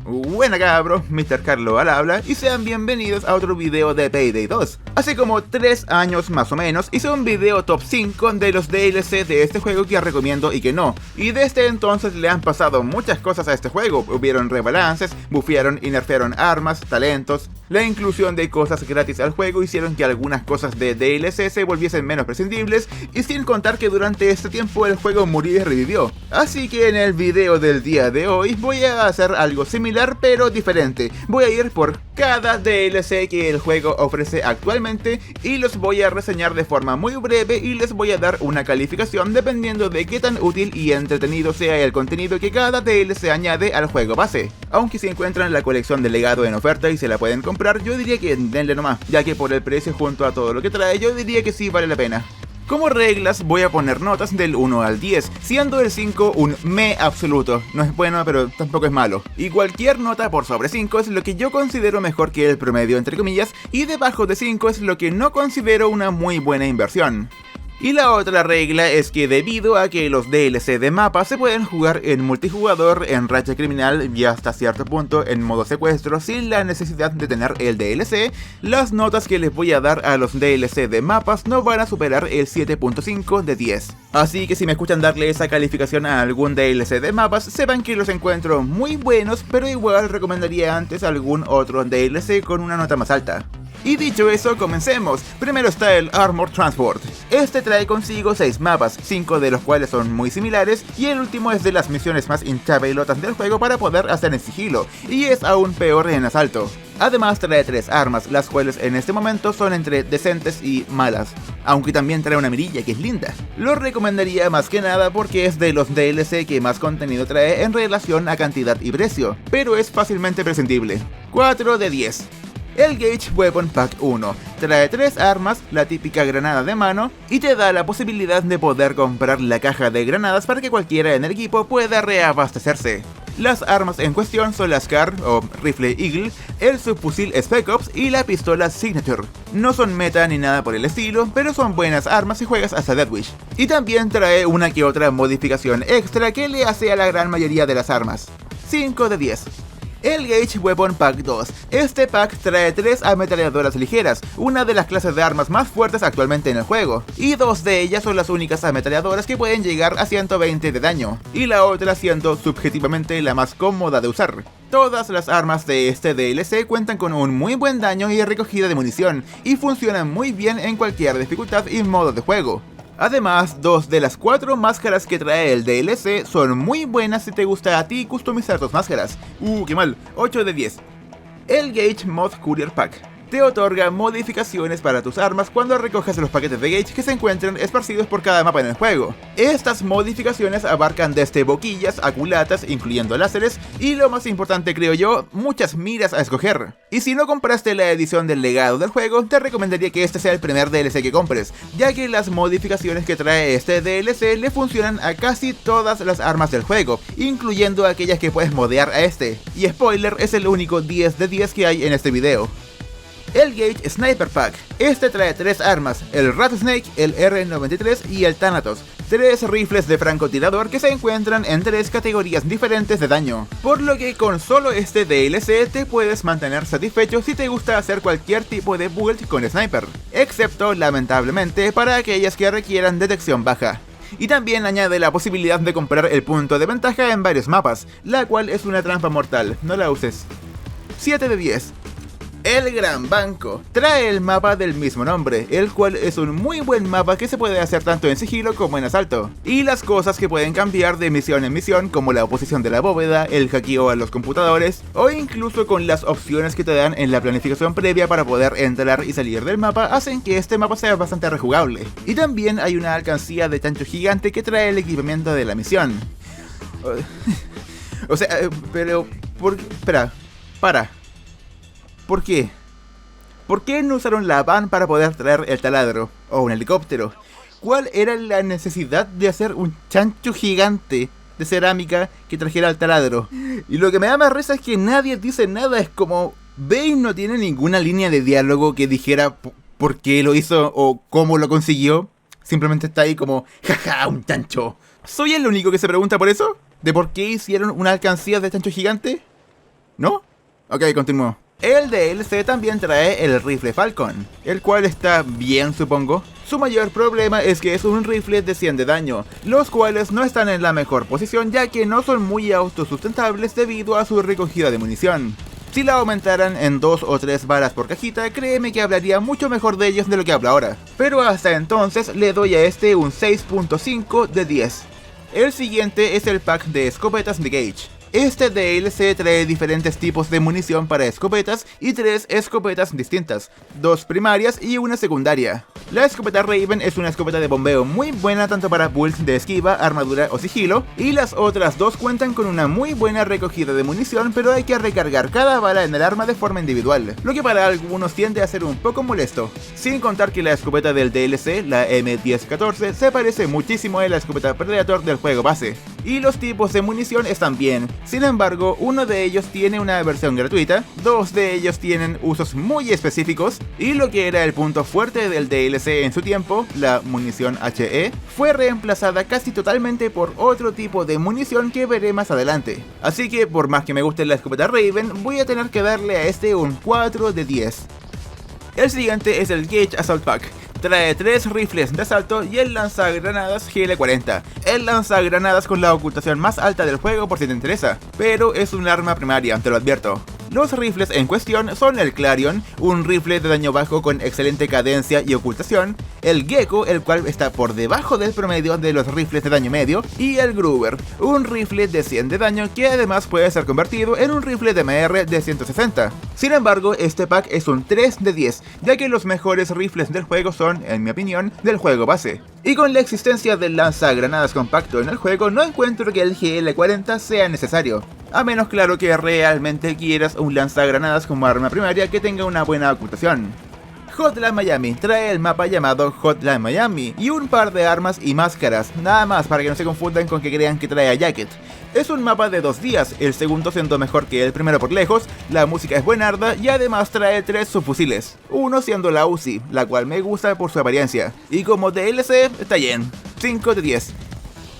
Buena cabros, Mr. Carlo al habla y sean bienvenidos a otro video de Payday 2. Hace como 3 años más o menos hice un video top 5 de los DLC de este juego que recomiendo y que no. Y desde entonces le han pasado muchas cosas a este juego. Hubieron rebalances, bufearon y nerfearon armas, talentos. La inclusión de cosas gratis al juego hicieron que algunas cosas de DLC se volviesen menos prescindibles, y sin contar que durante este tiempo el juego murió y revivió. Así que en el video del día de hoy voy a hacer algo similar pero diferente. Voy a ir por cada DLC que el juego ofrece actualmente y los voy a reseñar de forma muy breve y les voy a dar una calificación dependiendo de qué tan útil y entretenido sea el contenido que cada DLC añade al juego base. Aunque si encuentran la colección de legado en oferta y se la pueden comprar, yo diría que denle nomás, ya que por el precio junto a todo lo que trae yo diría que sí vale la pena. Como reglas voy a poner notas del 1 al 10, siendo el 5 un me absoluto. No es bueno pero tampoco es malo. Y cualquier nota por sobre 5 es lo que yo considero mejor que el promedio entre comillas, y debajo de 5 es lo que no considero una muy buena inversión. Y la otra regla es que debido a que los DLC de mapa se pueden jugar en multijugador, en racha criminal y hasta cierto punto en modo secuestro sin la necesidad de tener el DLC, las notas que les voy a dar a los DLC de mapas no van a superar el 7.5 de 10. Así que si me escuchan darle esa calificación a algún DLC de mapas, sepan que los encuentro muy buenos, pero igual recomendaría antes algún otro DLC con una nota más alta. Y dicho eso, comencemos. Primero está el Armored Transport. Este trae consigo 6 mapas, 5 de los cuales son muy similares, y el último es de las misiones más hinchapelotas del juego para poder hacer en sigilo, y es aún peor en asalto. Además trae 3 armas, las cuales en este momento son entre decentes y malas, aunque también trae una mirilla que es linda. Lo recomendaría más que nada porque es de los DLC que más contenido trae en relación a cantidad y precio, pero es fácilmente prescindible. 4 de 10. El Gage Weapon Pack 1 trae 3 armas, la típica granada de mano, y te da la posibilidad de poder comprar la caja de granadas para que cualquiera en el equipo pueda reabastecerse. Las armas en cuestión son la SCAR o rifle Eagle, el subfusil Spec Ops y la pistola Signature. No son meta ni nada por el estilo, pero son buenas armas si juegas hasta Death Wish. Y también trae una que otra modificación extra que le hace a la gran mayoría de las armas. 5 de 10. El Gage Weapon Pack 2. Este pack trae 3 ametralladoras ligeras, una de las clases de armas más fuertes actualmente en el juego, y 2 de ellas son las únicas ametralladoras que pueden llegar a 120 de daño, y la otra siendo subjetivamente la más cómoda de usar. Todas las armas de este DLC cuentan con un muy buen daño y recogida de munición, y funcionan muy bien en cualquier dificultad y modo de juego. Además, 2 de las 4 máscaras que trae el DLC son muy buenas si te gusta a ti customizar tus máscaras. Qué mal, 8 de 10. El Gage Mod Courier Pack te otorga modificaciones para tus armas cuando recoges los paquetes de Gage que se encuentran esparcidos por cada mapa en el juego. Estas modificaciones abarcan desde boquillas a culatas, incluyendo láseres, y lo más importante creo yo, muchas miras a escoger. Y si no compraste la edición del legado del juego, te recomendaría que este sea el primer DLC que compres, ya que las modificaciones que trae este DLC le funcionan a casi todas las armas del juego, incluyendo aquellas que puedes modear a este. Y spoiler, es el único 10 de 10 que hay en este video. El Gage Sniper Pack. Este trae 3 armas, el Rattlesnake, el R93 y el Thanatos. 3 rifles de francotirador que se encuentran en 3 categorías diferentes de daño. Por lo que con solo este DLC te puedes mantener satisfecho si te gusta hacer cualquier tipo de build con Sniper. Excepto, lamentablemente, para aquellas que requieran detección baja. Y también añade la posibilidad de comprar el punto de ventaja en varios mapas, la cual es una trampa mortal, no la uses. 7 de 10. El Gran Banco trae el mapa del mismo nombre, el cual es un muy buen mapa que se puede hacer tanto en sigilo como en asalto, y las cosas que pueden cambiar de misión en misión, como la oposición de la bóveda, el hackeo a los computadores, o incluso con las opciones que te dan en la planificación previa para poder entrar y salir del mapa, hacen que este mapa sea bastante rejugable. Y también hay una alcancía de chancho gigante que trae el equipamiento de la misión. O sea, pero... Para. ¿Por qué? ¿Por qué no usaron la van para poder traer el taladro? O un helicóptero. ¿Cuál era la necesidad de hacer un chancho gigante de cerámica que trajera el taladro? Y lo que me da más risa es que nadie dice nada. Es como... Bane no tiene ninguna línea de diálogo que dijera por qué lo hizo o cómo lo consiguió. Simplemente está ahí como... Jaja, un chancho. ¿Soy el único que se pregunta por eso? ¿De por qué hicieron una alcancía de chancho gigante? ¿No? Ok, continúo. El DLC también trae el rifle Falcon, el cual está bien, supongo. Su mayor problema es que es un rifle de 100 de daño, los cuales no están en la mejor posición ya que no son muy autosustentables debido a su recogida de munición. Si la aumentaran en 2 o 3 balas por cajita, créeme que hablaría mucho mejor de ellos de lo que hablo ahora. Pero hasta entonces le doy a este un 6.5 de 10. El siguiente es el pack de escopetas de Gage. Este DLC trae diferentes tipos de munición para escopetas y 3 escopetas distintas, 2 primarias y una secundaria. La escopeta Raven es una escopeta de bombeo muy buena tanto para builds de esquiva, armadura o sigilo, y las otras dos cuentan con una muy buena recogida de munición, pero hay que recargar cada bala en el arma de forma individual, lo que para algunos tiende a ser un poco molesto. Sin contar que la escopeta del DLC, la M1014, se parece muchísimo a la escopeta Predator del juego base, y los tipos de munición están bien. Sin embargo, uno de ellos tiene una versión gratuita, 2 de ellos tienen usos muy específicos, y lo que era el punto fuerte del DLC en su tiempo, la munición HE, fue reemplazada casi totalmente por otro tipo de munición que veré más adelante. Así que por más que me guste la escopeta Raven, voy a tener que darle a este un 4 de 10. El siguiente es el Gage Assault Pack. Trae 3 rifles de asalto y el lanzagranadas GL40. El lanzagranadas con la ocultación más alta del juego por si te interesa, pero es un arma primaria, te lo advierto. Los rifles en cuestión son el Clarion, un rifle de daño bajo con excelente cadencia y ocultación, el Gecko, el cual está por debajo del promedio de los rifles de daño medio, y el Gruber, un rifle de 100 de daño que además puede ser convertido en un rifle de MR de 160. Sin embargo, este pack es un 3 de 10, ya que los mejores rifles del juego son, en mi opinión, del juego base. Y con la existencia del lanzagranadas compacto en el juego, no encuentro que el GL40 sea necesario. A menos claro que realmente quieras un lanzagranadas como arma primaria que tenga una buena ocultación. Hotline Miami trae el mapa llamado Hotline Miami y un par de armas y máscaras, nada más para que no se confundan con que crean que trae a Jacket. Es un mapa de 2 días, el segundo siendo mejor que el primero por lejos, la música es buenarda y además trae 3 subfusiles, uno siendo la Uzi, la cual me gusta por su apariencia, y como DLC está bien, 5 de 10.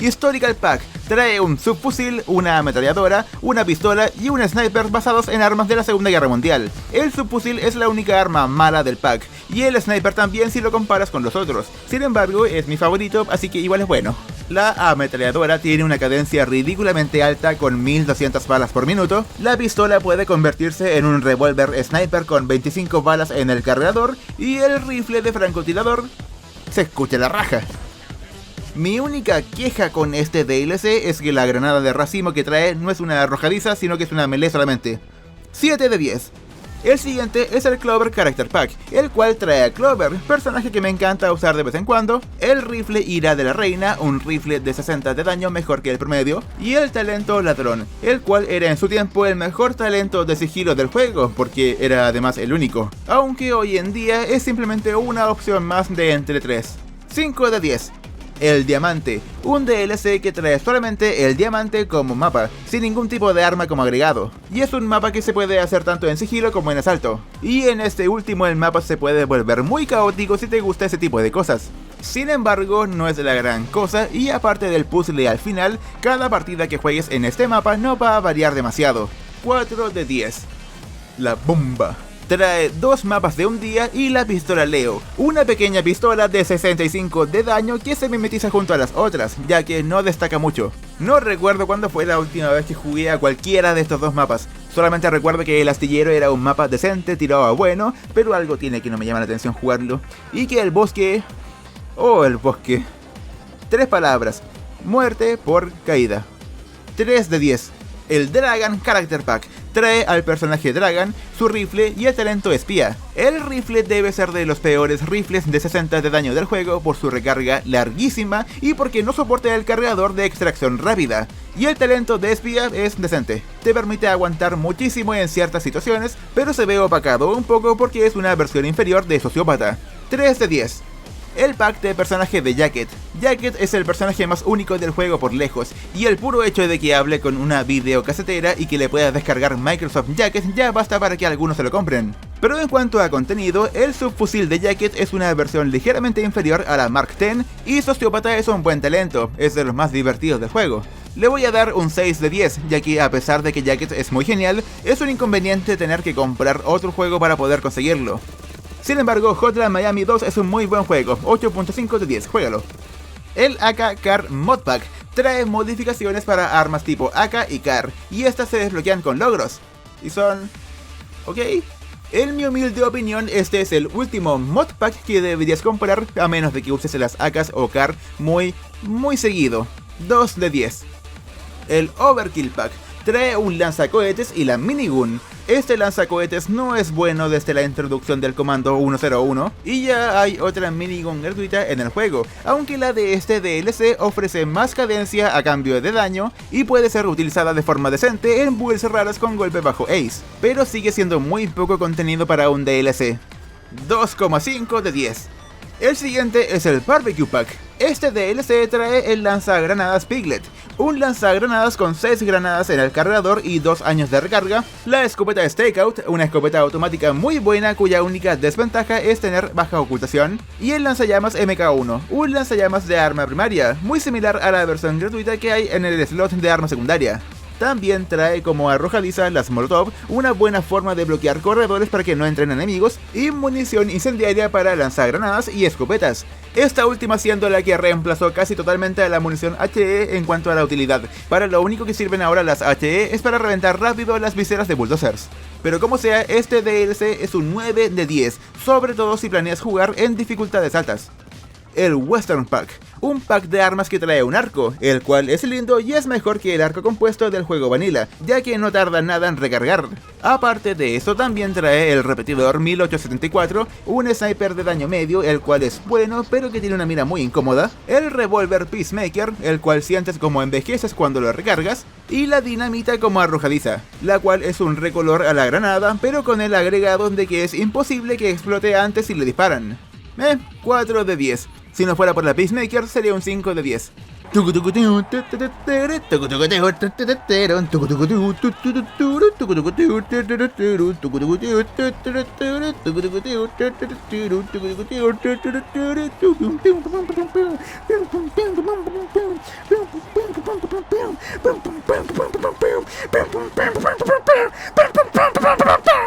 Historical Pack trae un subfusil, una ametralladora, una pistola y un sniper basados en armas de la Segunda Guerra Mundial. El subfusil es la única arma mala del pack, y el sniper también si lo comparas con los otros. Sin embargo, es mi favorito, así que igual es bueno. La ametralladora tiene una cadencia ridículamente alta con 1200 balas por minuto. La pistola puede convertirse en un revólver sniper con 25 balas en el cargador, y el rifle de francotirador se escucha la raja. Mi única queja con este DLC es que la granada de racimo que trae no es una arrojadiza, sino que es una melee solamente. 7 de 10. El siguiente es el Clover Character Pack, el cual trae a Clover, personaje que me encanta usar de vez en cuando, el rifle Ira de la Reina, un rifle de 60 de daño mejor que el promedio, y el talento Ladrón, el cual era en su tiempo el mejor talento de sigilo del juego, porque era además el único, aunque hoy en día es simplemente una opción más de entre 3. 5 de 10. El Diamante, un DLC que trae solamente el diamante como mapa, sin ningún tipo de arma como agregado, y es un mapa que se puede hacer tanto en sigilo como en asalto, y en este último el mapa se puede volver muy caótico si te gusta ese tipo de cosas. Sin embargo, no es la gran cosa, y aparte del puzzle al final, cada partida que juegues en este mapa no va a variar demasiado. 4 de 10. La bomba. Trae 2 mapas de un día y la pistola Leo, una pequeña pistola de 65 de daño que se mimetiza junto a las otras, ya que no destaca mucho. No recuerdo cuándo fue la última vez que jugué a cualquiera de estos 2 mapas, solamente recuerdo que el astillero era un mapa decente, tirado a bueno, pero algo tiene que no me llama la atención jugarlo, y que el bosque... oh, el bosque... 3 palabras, muerte por caída. 3 de 10. El Dragon Character Pack trae al personaje Dragon, su rifle y el talento espía. El rifle debe ser de los peores rifles de 60 de daño del juego por su recarga larguísima y porque no soporta el cargador de extracción rápida. Y el talento de espía es decente, te permite aguantar muchísimo en ciertas situaciones, pero se ve opacado un poco porque es una versión inferior de sociópata. 3 de 10. El pack de personaje de Jacket. Jacket es el personaje más único del juego por lejos, y el puro hecho de que hable con una videocasetera y que le puedas descargar Microsoft Jacket ya basta para que algunos se lo compren. Pero en cuanto a contenido, el subfusil de Jacket es una versión ligeramente inferior a la Mark X, y Sociópata es un buen talento, es de los más divertidos del juego. Le voy a dar un 6 de 10, ya que a pesar de que Jacket es muy genial, es un inconveniente tener que comprar otro juego para poder conseguirlo. Sin embargo, Hotline Miami 2 es un muy buen juego, 8.5 de 10, juégalo. El AK Car Modpack trae modificaciones para armas tipo AK y Car, y estas se desbloquean con logros. Y son... ok. En mi humilde opinión, este es el último modpack que deberías comprar, a menos de que uses las AKs o Car muy seguido. 2 de 10. El Overkill Pack trae un lanzacohetes y la minigun. Este lanzacohetes no es bueno desde la introducción del comando 101 y ya hay otra minigun gratuita en el juego, aunque la de este DLC ofrece más cadencia a cambio de daño y puede ser utilizada de forma decente en builds raras con golpe bajo ace, pero sigue siendo muy poco contenido para un DLC. 2,5 de 10. El siguiente es el Barbecue Pack. Este DLC trae el lanzagranadas Piglet, un lanzagranadas con 6 granadas en el cargador y 2 años de recarga, la escopeta Stakeout, una escopeta automática muy buena cuya única desventaja es tener baja ocultación, y el lanzallamas MK1, un lanzallamas de arma primaria, muy similar a la versión gratuita que hay en el slot de arma secundaria. También trae como arrojadiza las Molotov, una buena forma de bloquear corredores para que no entren enemigos, y munición incendiaria para lanzar granadas y escopetas. Esta última siendo la que reemplazó casi totalmente a la munición HE en cuanto a la utilidad. Para lo único que sirven ahora las HE es para reventar rápido las viseras de bulldozers. Pero como sea, este DLC es un 9 de 10, sobre todo si planeas jugar en dificultades altas. El Western Pack, un pack de armas que trae un arco, el cual es lindo y es mejor que el arco compuesto del juego vanilla, ya que no tarda nada en recargar. Aparte de eso, también trae el repetidor 1874, un sniper de daño medio, el cual es bueno pero que tiene una mira muy incómoda, el revólver Peacemaker, el cual sientes como envejeces cuando lo recargas, y la dinamita como arrojadiza, la cual es un recolor a la granada, pero con el agregado de que es imposible que explote antes si le disparan. 4 de 10. Si no fuera por la Peacemaker, sería un 5 de 10.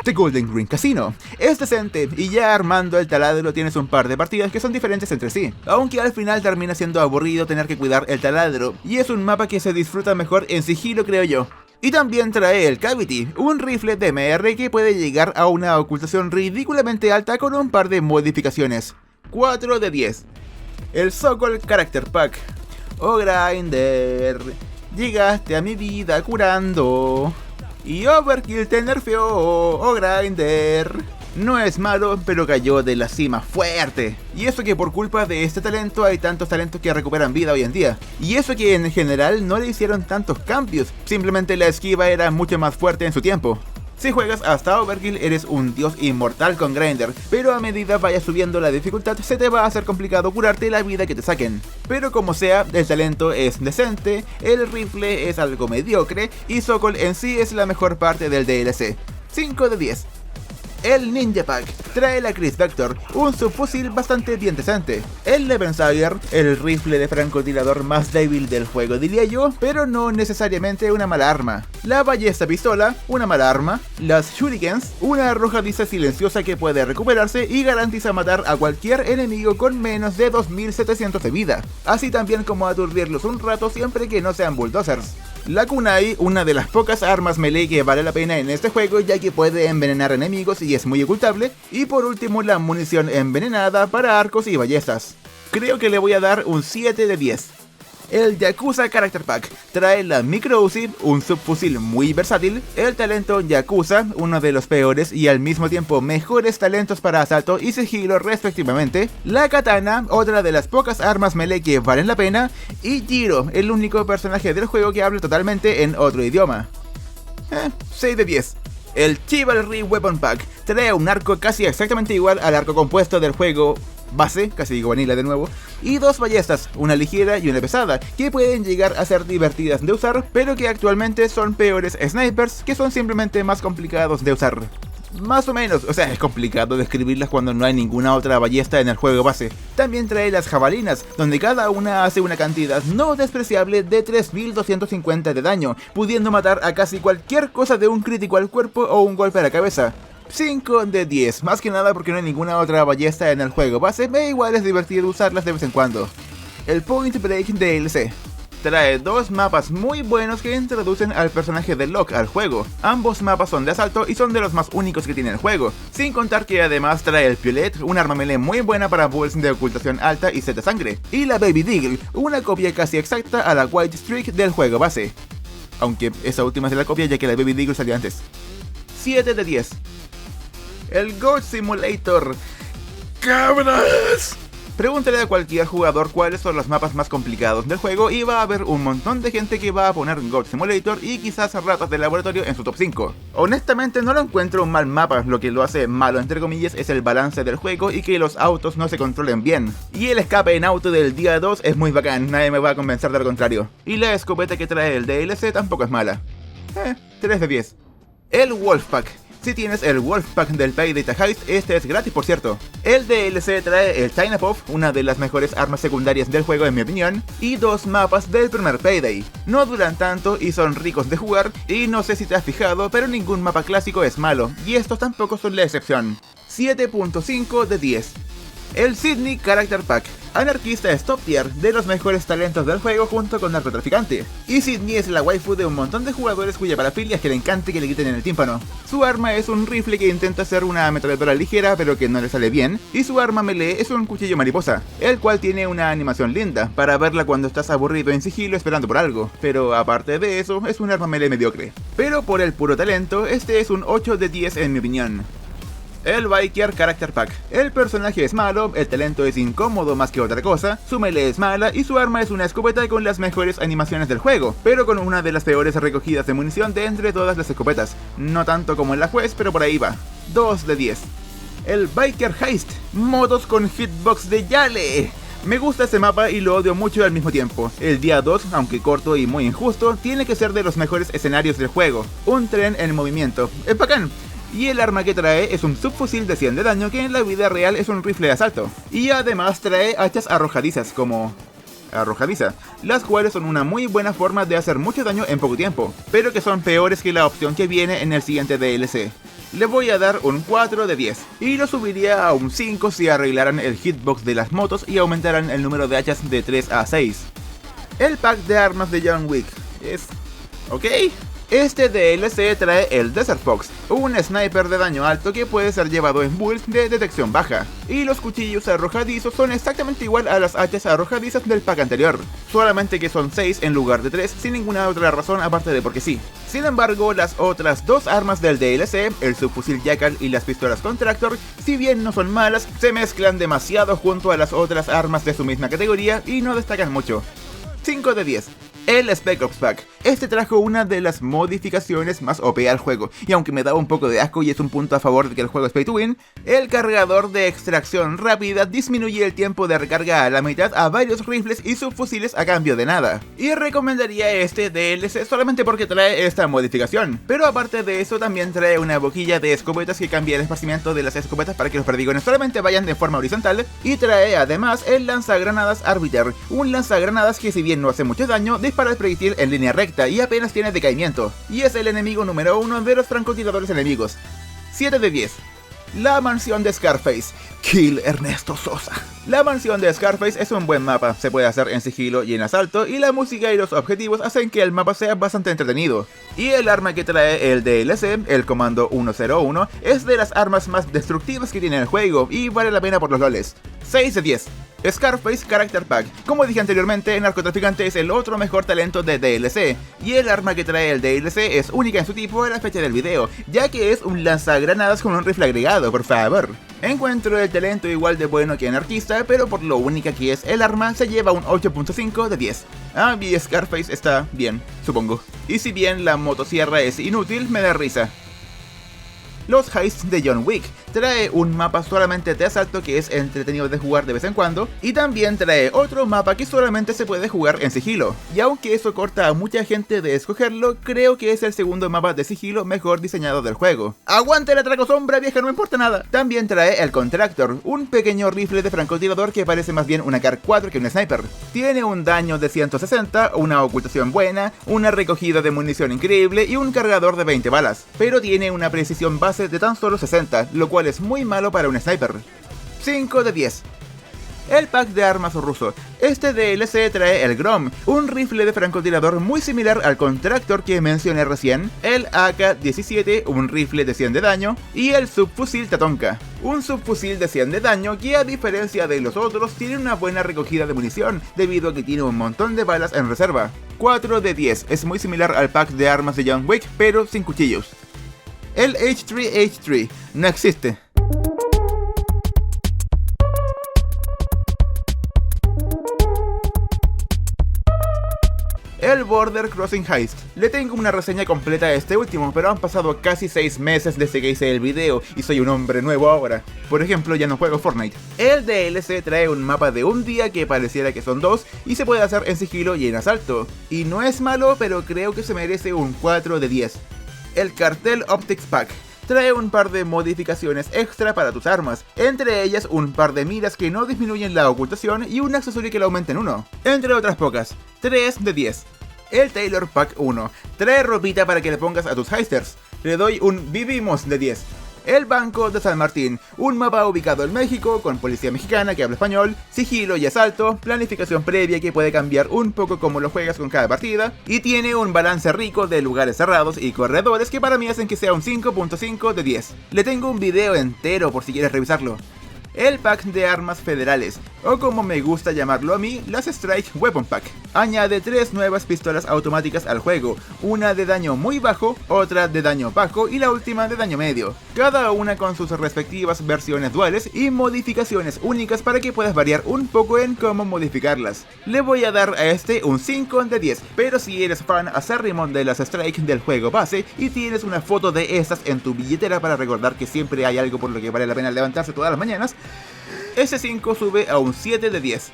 The Golden Ring Casino es decente y ya armando el taladro tienes un par de partidas que son diferentes entre sí, aunque al final termina siendo aburrido tener que cuidar el taladro y es un mapa que se disfruta mejor en sigilo, creo yo. Y también trae el Cavity, un rifle de MR que puede llegar a una ocultación ridículamente alta con un par de modificaciones. 4 de 10. El Sokol Character Pack. Oh Grinder, llegaste a mi vida curando. Y Overkill te nerfeó, oh Grinder. No es malo, pero cayó de la cima fuerte. Y eso que por culpa de este talento hay tantos talentos que recuperan vida hoy en día. Y eso que en general no le hicieron tantos cambios, simplemente la esquiva era mucho más fuerte en su tiempo. Si juegas hasta Overkill eres un dios inmortal con Grinder, pero a medida vayas subiendo la dificultad se te va a hacer complicado curarte la vida que te saquen. Pero como sea, el talento es decente, el rifle es algo mediocre y Sokol en sí es la mejor parte del DLC. 5 de 10. El Ninja Pack trae la Chris Vector, un subfusil bastante bien decente. El Levensager, el rifle de francotirador más débil del juego diría yo, pero no necesariamente una mala arma. La ballesta pistola, una mala arma. Las Shurikens, una arrojadiza silenciosa que puede recuperarse y garantiza matar a cualquier enemigo con menos de 2700 de vida, así también como aturdirlos un rato siempre que no sean bulldozers. La Kunai, una de las pocas armas melee que vale la pena en este juego ya que puede envenenar enemigos y es muy ocultable. Y por último la munición envenenada para arcos y ballestas. Creo que le voy a dar un 7 de 10. El Yakuza Character Pack trae la Micro Uzi, un subfusil muy versátil, el talento Yakuza, uno de los peores y al mismo tiempo mejores talentos para asalto y sigilo respectivamente, la Katana, otra de las pocas armas melee que valen la pena, y Jiro, el único personaje del juego que habla totalmente en otro idioma. 6 de 10. El Chivalry Weapon Pack trae un arco casi exactamente igual al arco compuesto del juego base, casi digo vanilla de nuevo, y dos ballestas, una ligera y una pesada, que pueden llegar a ser divertidas de usar, pero que actualmente son peores snipers que son simplemente más complicados de usar. Más o menos, o sea, es complicado describirlas cuando no hay ninguna otra ballesta en el juego base. También trae las jabalinas, donde cada una hace una cantidad no despreciable de 3250 de daño, pudiendo matar a casi cualquier cosa de un crítico al cuerpo o un golpe a la cabeza. 5 de 10, más que nada porque no hay ninguna otra ballesta en el juego base, e igual es divertido usarlas de vez en cuando. El Point Break DLC trae dos mapas muy buenos que introducen al personaje de Locke al juego. Ambos mapas son de asalto y son de los más únicos que tiene el juego, sin contar que además trae el Piolet, un arma melee muy buena para bulls de ocultación alta y set de sangre, y la Baby Deagle, una copia casi exacta a la White Streak del juego base. Aunque esa última es de la copia ya que la Baby Deagle salió antes. 7 de 10. El Goat Simulator. ¡Cabras! Pregúntale a cualquier jugador cuáles son los mapas más complicados del juego y va a haber un montón de gente que va a poner Goat Simulator y quizás ratas de laboratorio en su top 5. Honestamente no lo encuentro un mal mapa, lo que lo hace malo entre comillas es el balance del juego y que los autos no se controlen bien. Y el escape en auto del día 2 es muy bacán, nadie me va a convencer de lo contrario. Y la escopeta que trae el DLC tampoco es mala. 3 de 10. El Wolfpack. Si tienes el Wolfpack del Payday Heist, este es gratis por cierto. El DLC trae el China Puff, una de las mejores armas secundarias del juego en mi opinión, y dos mapas del primer Payday. No duran tanto y son ricos de jugar, y no sé si te has fijado, pero ningún mapa clásico es malo, y estos tampoco son la excepción. 7.5 de 10. El Sydney Character Pack. Anarquista es top tier, de los mejores talentos del juego junto con narcotraficante. Y Sydney es la waifu de un montón de jugadores cuya parafilia es que le encante que le quiten en el tímpano. Su arma es un rifle que intenta ser una ametralladora ligera pero que no le sale bien, y su arma melee es un cuchillo mariposa, el cual tiene una animación linda, para verla cuando estás aburrido en sigilo esperando por algo, pero aparte de eso es un arma melee mediocre. Pero por el puro talento, este es un 8 de 10 en mi opinión. El Biker Character Pack. El personaje es malo, el talento es incómodo más que otra cosa, su melee es mala y su arma es una escopeta con las mejores animaciones del juego, pero con una de las peores recogidas de munición de entre todas las escopetas. No tanto como en la Juez, pero por ahí va. 2 de 10. El Biker Heist. Modos con hitbox de Yale. Me gusta este mapa y lo odio mucho al mismo tiempo. El día 2, aunque corto y muy injusto, tiene que ser de los mejores escenarios del juego. Un tren en movimiento. Es bacán. Y el arma que trae es un subfusil de 100 de daño que en la vida real es un rifle de asalto. Y además trae hachas arrojadizas como arrojadiza, las cuales son una muy buena forma de hacer mucho daño en poco tiempo, pero que son peores que la opción que viene en el siguiente DLC. Le voy a dar un 4 de 10, y lo subiría a un 5 si arreglaran el hitbox de las motos y aumentaran el número de hachas de 3 a 6. El pack de armas de John Wick es... ¿ok? Este DLC trae el Desert Fox, un sniper de daño alto que puede ser llevado en builds de detección baja, y los cuchillos arrojadizos son exactamente igual a las hachas arrojadizas del pack anterior, solamente que son 6 en lugar de 3 sin ninguna otra razón aparte de porque sí. Sin embargo, las otras dos armas del DLC, el subfusil Jackal y las pistolas Contractor, si bien no son malas, se mezclan demasiado junto a las otras armas de su misma categoría y no destacan mucho. 5 de 10. El Spec Ops Pack. Este trajo una de las modificaciones más OP al juego, y aunque me daba un poco de asco y es un punto a favor de que el juego es pay to win, el cargador de extracción rápida disminuye el tiempo de recarga a la mitad a varios rifles y subfusiles a cambio de nada. Y recomendaría este DLC solamente porque trae esta modificación, pero aparte de eso también trae una boquilla de escopetas que cambia el esparcimiento de las escopetas para que los perdigones solamente vayan de forma horizontal, y trae además el lanzagranadas Arbiter, un lanzagranadas que si bien no hace mucho daño, dispara el proyectil en línea recta y apenas tiene decaimiento, y es el enemigo número 1 de los francotiradores enemigos. 7 de 10. La mansión de Scarface. Kill Ernesto Sosa. La mansión de Scarface es un buen mapa, se puede hacer en sigilo y en asalto, y la música y los objetivos hacen que el mapa sea bastante entretenido. Y el arma que trae el DLC, el Comando 101, es de las armas más destructivas que tiene el juego, y vale la pena por los loles. 6 de 10. Scarface Character Pack. Como dije anteriormente, el narcotraficante es el otro mejor talento de DLC, y el arma que trae el DLC es única en su tipo a la fecha del video, ya que es un lanzagranadas con un rifle agregado, por favor. Encuentro el talento igual de bueno que anarquista, pero por lo única que es el arma se lleva un 8.5 de 10. Ah, y Scarface está bien, supongo. Y si bien la motosierra es inútil, me da risa. Los heists de John Wick. Trae un mapa solamente de asalto que es entretenido de jugar de vez en cuando, y también trae otro mapa que solamente se puede jugar en sigilo. Y aunque eso corta a mucha gente de escogerlo, creo que es el segundo mapa de sigilo mejor diseñado del juego. ¡Aguante la tracosombra, vieja! No me importa nada. También trae el Contractor, un pequeño rifle de francotirador que parece más bien una Car 4 que un sniper. Tiene un daño de 160, una ocultación buena, una recogida de munición increíble y un cargador de 20 balas, pero tiene una precisión base de tan solo 60, lo cual es muy malo para un sniper. 5 de 10. El pack de armas ruso. Este DLC trae el Grom, un rifle de francotirador muy similar al Contractor que mencioné recién, el AK-17, un rifle de 100 de daño, y el subfusil Tatonka, un subfusil de 100 de daño que, a diferencia de los otros, tiene una buena recogida de munición, debido a que tiene un montón de balas en reserva. 4 de 10, es muy similar al pack de armas de John Wick, pero sin cuchillos. El H3H3 no existe. El Border Crossing Heist. Le tengo una reseña completa a este último, pero han pasado casi 6 meses desde que hice el video y soy un hombre nuevo ahora. Por ejemplo, ya no juego Fortnite. El DLC trae un mapa de un día que pareciera que son 2 y se puede hacer en sigilo y en asalto. Y no es malo, pero creo que se merece un 4 de 10. El Cartel Optics Pack. Trae un par de modificaciones extra para tus armas, entre ellas un par de miras que no disminuyen la ocultación y un accesorio que la aumenta en 1, entre otras pocas. 3 de 10. El Tailor Pack 1. Trae ropita para que le pongas a tus heisters. Le doy un Vivimos de 10. El Banco de San Martín, un mapa ubicado en México, con policía mexicana que habla español, sigilo y asalto, planificación previa que puede cambiar un poco como lo juegas con cada partida, y tiene un balance rico de lugares cerrados y corredores que para mí hacen que sea un 5.5 de 10. Le tengo un video entero por si quieres revisarlo. El pack de armas federales, o como me gusta llamarlo a mí, las Strike Weapon Pack. Añade 3 nuevas pistolas automáticas al juego, una de daño muy bajo, otra de daño bajo y la última de daño medio, cada una con sus respectivas versiones duales y modificaciones únicas para que puedas variar un poco en cómo modificarlas. Le voy a dar a este un 5 de 10, pero si eres fan acérrimo de las Strike del juego base y tienes una foto de estas en tu billetera para recordar que siempre hay algo por lo que vale la pena levantarse todas las mañanas, ese 5 sube a un 7 de 10.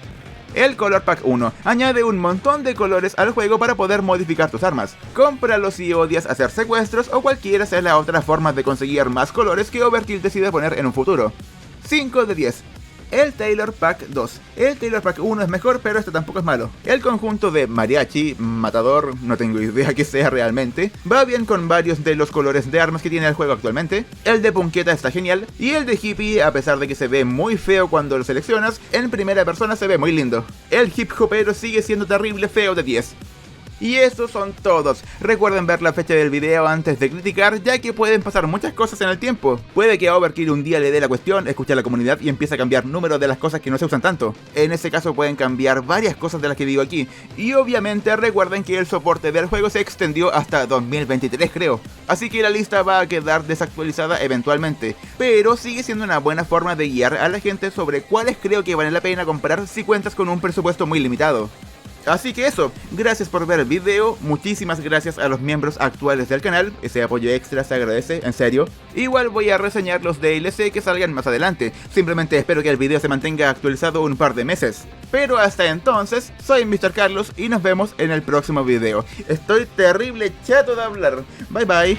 El Color Pack 1 añade un montón de colores al juego para poder modificar tus armas. Cómpralo si odias hacer secuestros o cualquiera sea la otra forma de conseguir más colores que Overkill decide poner en un futuro. 5 de 10. El Tailor Pack 2. El Tailor Pack 1 es mejor, pero este tampoco es malo. El conjunto de mariachi, matador, no tengo idea que sea realmente, va bien con varios de los colores de armas que tiene el juego actualmente. El de punqueta está genial, y el de hippie, a pesar de que se ve muy feo cuando lo seleccionas, en primera persona se ve muy lindo. El hip hopero sigue siendo terrible feo de 10. Y esos son todos. Recuerden ver la fecha del video antes de criticar, ya que pueden pasar muchas cosas en el tiempo. Puede que a Overkill un día le dé la cuestión, escuche a la comunidad y empiece a cambiar números de las cosas que no se usan tanto. En ese caso pueden cambiar varias cosas de las que digo aquí. Y obviamente recuerden que el soporte del juego se extendió hasta 2023 creo. Así que la lista va a quedar desactualizada eventualmente. Pero sigue siendo una buena forma de guiar a la gente sobre cuáles creo que vale la pena comprar si cuentas con un presupuesto muy limitado. Así que eso, gracias por ver el video, muchísimas gracias a los miembros actuales del canal, ese apoyo extra se agradece, en serio. Igual voy a reseñar los DLC que salgan más adelante, simplemente espero que el video se mantenga actualizado un par de meses. Pero hasta entonces, soy Mr. Carlos y nos vemos en el próximo video. Estoy terrible chato de hablar, bye bye.